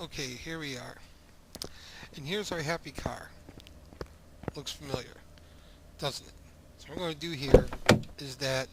Okay, here we are. And here's our happy car. Looks familiar, doesn't it? So what I'm going to do here is that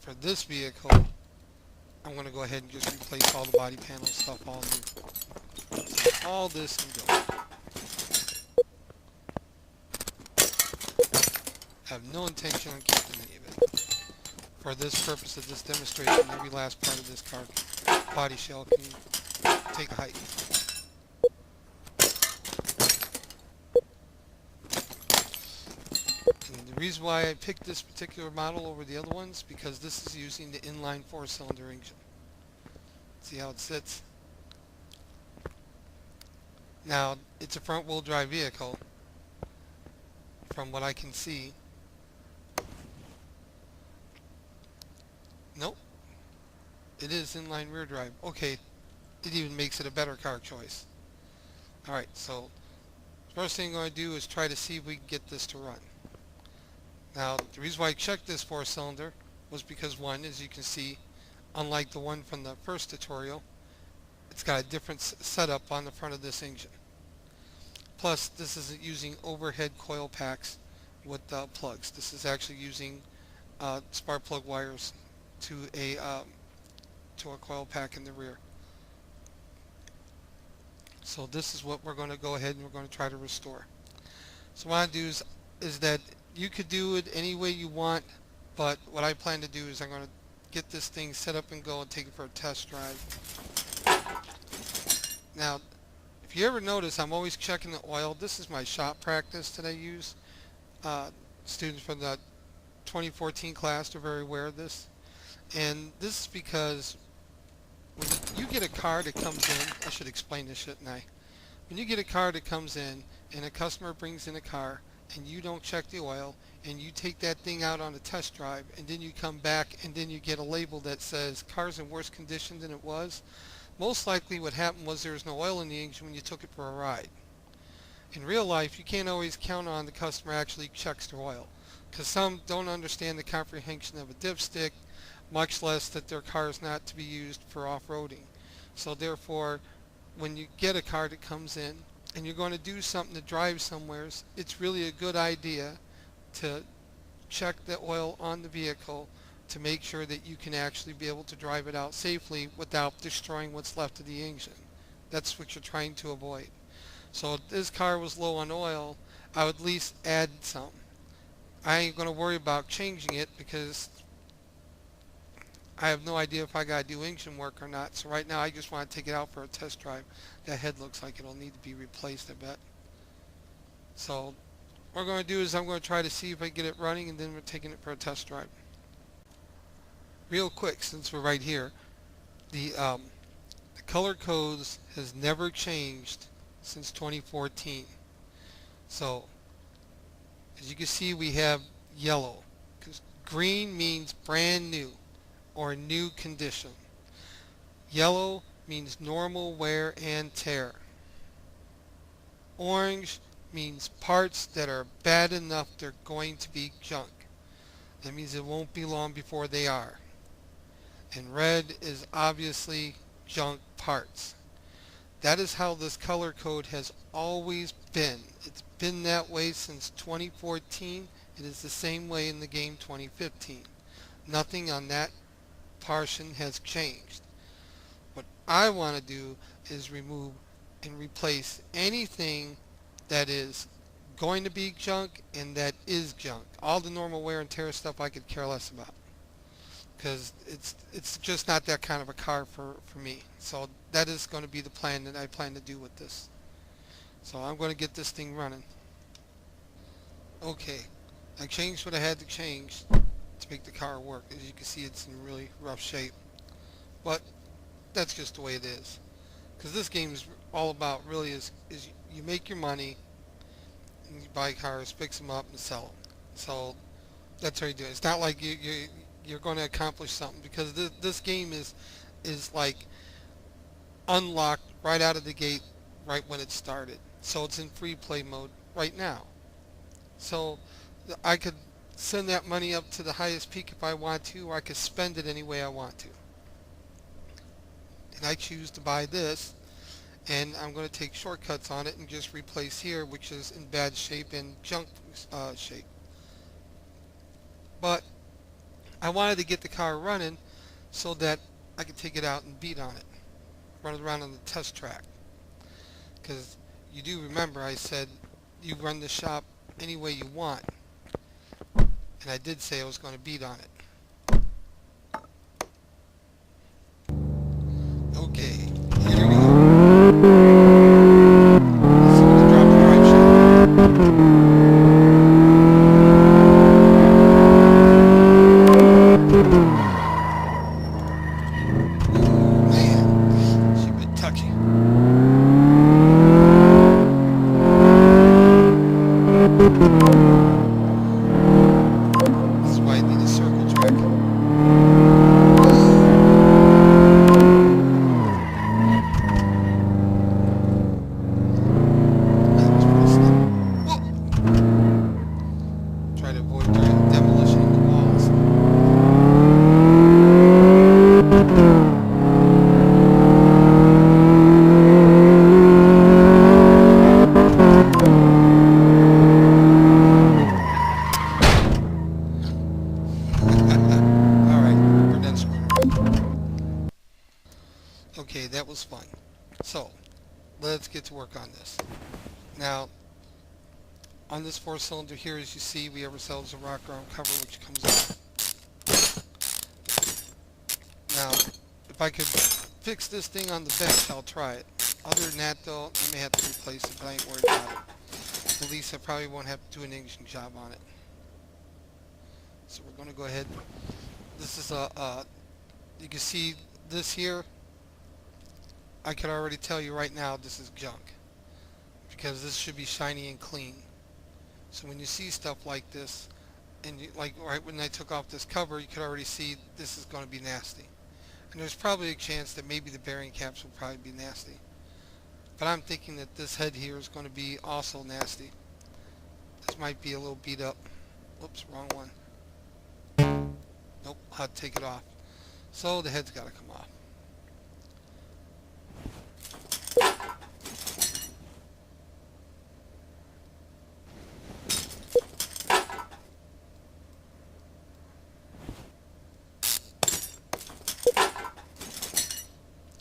for this vehicle, I'm going to go ahead and just replace all the body panel stuff all new. So all this can go. I have no intention on keeping any of it. For this purpose of this demonstration, every last part of this car body shell can take a hike. And the reason why I picked this particular model over the other ones, because this is using the inline four-cylinder engine. See how it sits? Now, it's a front-wheel drive vehicle, from what I can see. Nope, it is inline rear drive. Okay, it even makes it a better car choice. Alright, so first thing I'm going to do is try to see if we can get this to run. Now, the reason why I checked this four-cylinder was because, one, as you can see, unlike the one from the first tutorial, it's got a different setup on the front of this engine. Plus, this isn't using overhead coil packs with plugs. This is actually using spark plug wires to a coil pack in the rear. So this is what we're going to go ahead and we're going to try to restore. So what I do is that you could do it any way you want, but what I plan to do is I'm going to get this thing set up and go and take it for a test drive. Now, if you ever notice, I'm always checking the oil. This is my shop practice that I use. Students from the 2014 class are very aware of this. And this is because when you get a car that comes in, I should explain this, shouldn't I? When you get a car that comes in and a customer brings in a car and you don't check the oil and you take that thing out on a test drive and then you come back and then you get a label that says car's in worse condition than it was, most likely what happened was there was no oil in the engine when you took it for a ride. In real life, you can't always count on the customer actually checks their oil, because some don't understand the comprehension of a dipstick, much less that their car is not to be used for off-roading. So therefore, when you get a car that comes in and you're going to do something to drive somewhere, it's really a good idea to check the oil on the vehicle to make sure that you can actually be able to drive it out safely without destroying what's left of the engine. That's what you're trying to avoid. So if this car was low on oil, I would at least add some. I ain't going to worry about changing it because I have no idea if I got to do engine work or not. So right now I just want to take it out for a test drive. That head looks like it'll need to be replaced, I bet. So what we're going to do is I'm going to try to see if I get it running, and then we're taking it for a test drive. Real quick, since we're right here, the color codes has never changed since 2014. So as you can see, we have yellow, because green means brand new or new condition. Yellow means normal wear and tear. Orange means parts that are bad enough they're going to be junk. That means it won't be long before they are. And red is obviously junk parts. That is how this color code has always been. It's been that way since 2014. It is the same way in the game 2015. Nothing on that portion has changed. What I want to do is remove and replace anything that is going to be junk and that is junk. All the normal wear and tear stuff I could care less about, because it's just not that kind of a car for me. So that is going to be the plan that I plan to do with this. So I'm going to get this thing running. Okay, I changed what I had to change to make the car work. As you can see, it's in really rough shape, but that's just the way it is, because this game is all about really is you make your money and you buy cars, fix them up, and sell them. So that's how you do it. It's not like you're going to accomplish something, because this game is like unlocked right out of the gate right when it started. So it's in free play mode right now. So I could send that money up to the highest peak if I want to, or I could spend it any way I want to. And I choose to buy this and I'm going to take shortcuts on it and just replace here, which is in bad shape and junk shape. But I wanted to get the car running so that I could take it out and beat on it, run it around on the test track. Because you do remember I said you run the shop any way you want, and I did say I was going to beat on it. Okay, here we go. Let's see when drop the drive shaft. Man, she's a bit touchy. This is why I need a circle track. That was pretty slow. Whoa! Try to avoid demolition of the walls. Alright, we're done screwing around. Okay, that was fun. So, let's get to work on this. Now, on this 4-cylinder here, as you see, we have ourselves a rock arm cover which comes off. Now, if I could fix this thing on the bench, I'll try it. Other than that, though, I may have to replace it, but I ain't worried about it. At least I probably won't have to do an engine job on it. So we're going to go ahead. This is you can see this here. I can already tell you right now this is junk, because this should be shiny and clean. So when you see stuff like this, and like right when I took off this cover, you could already see this is going to be nasty. And there's probably a chance that maybe the bearing caps will probably be nasty. But I'm thinking that this head here is going to be also nasty. This might be a little beat up. Whoops, wrong one. Nope, I'll take it off. So the head's got to come off.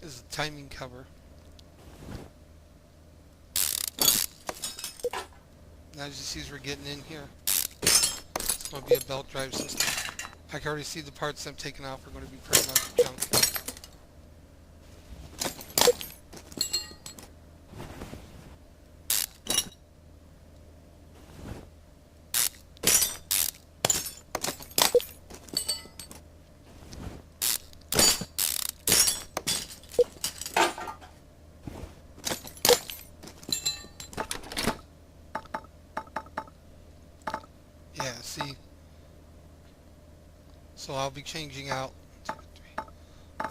This is a timing cover. Now as you see, as we're getting in here, it's going to be a belt drive system. I can already see the parts I'm taking off are going to be pretty much junk. Yeah, see? So I'll be changing out 2, 3,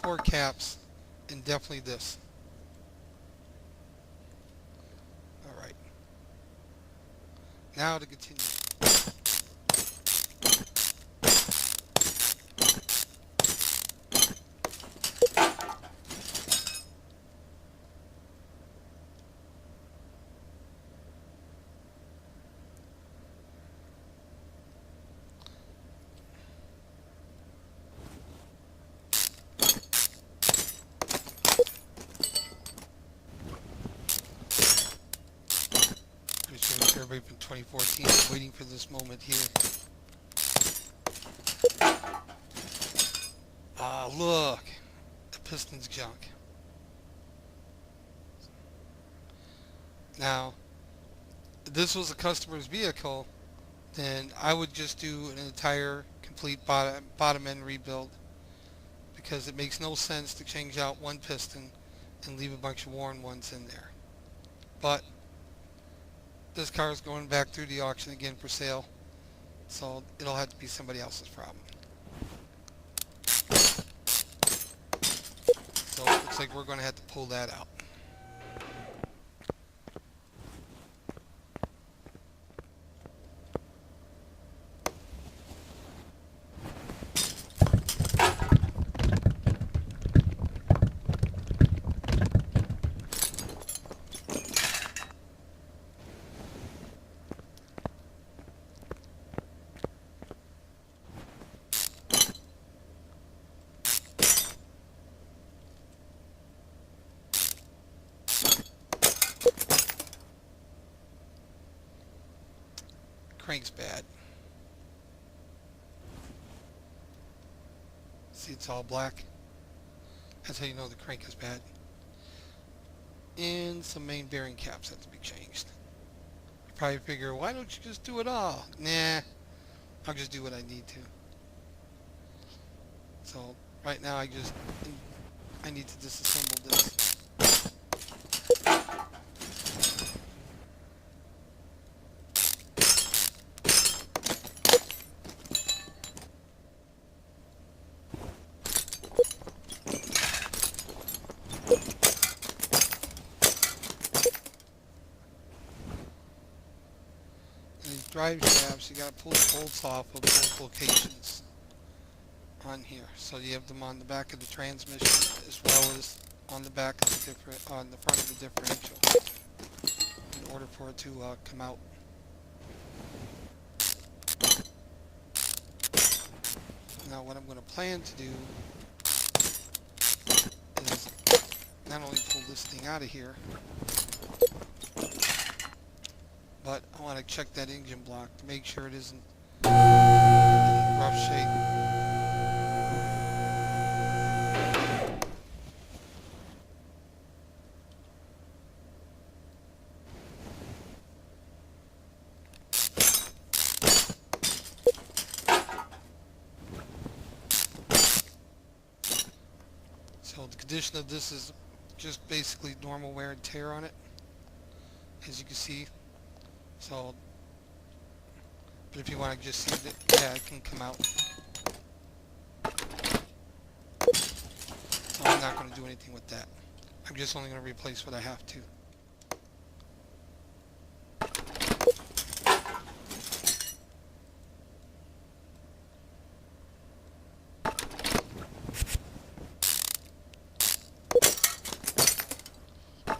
4 caps, and definitely this. Alright. Now to continue. Everybody from 2014 is waiting for this moment here. Ah, look! The piston's junk. Now, if this was a customer's vehicle, then I would just do an entire complete bottom end rebuild, because it makes no sense to change out one piston and leave a bunch of worn ones in there. But this car is going back through the auction again for sale, so it'll have to be somebody else's problem. So it looks like we're going to have to pull that out. crank's bad. See, it's all black. That's how you know the crank is bad. And some main bearing caps have to be changed. You probably figure, why don't you just do it all? Nah, I'll just do what I need to. So right now I need to disassemble this. These drive shafts, you gotta pull the bolts off of both locations on here. So you have them on the back of the transmission as well as on the back of the on the front of the differential in order for it to come out. Now what I'm going to plan to do is not only pull this thing out of here, but I want to check that engine block to make sure it isn't in rough shape. So the condition of this is just basically normal wear and tear on it, as you can see. So, but if you want to just see that, yeah, it can come out. So I'm not going to do anything with that. I'm just only going to replace what I have to.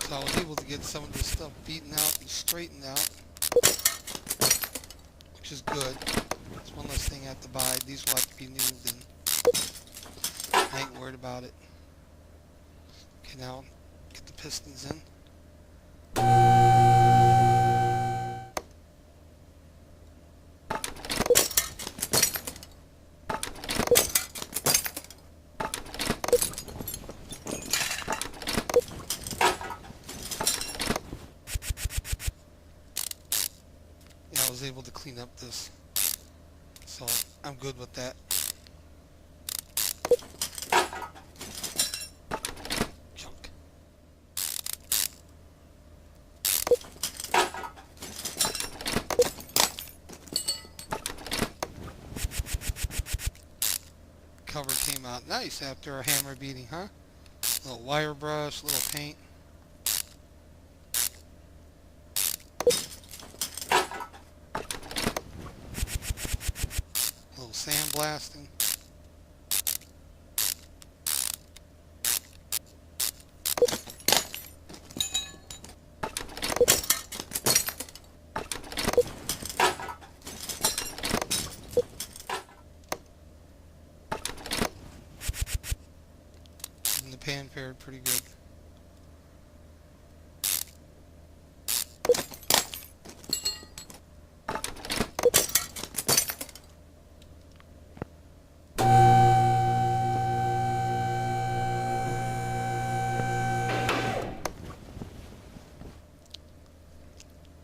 So I was able to get some of this stuff beaten out and straightened out, which is good. It's one less thing I have to buy. These will have to be new, then I ain't worried about it. Okay, now get the pistons in. I was able to clean up this, so I'm good with that. Junk. Cover came out nice after a hammer beating, huh? Little wire brush, little paint. Sandblasting. And the pan fared pretty good.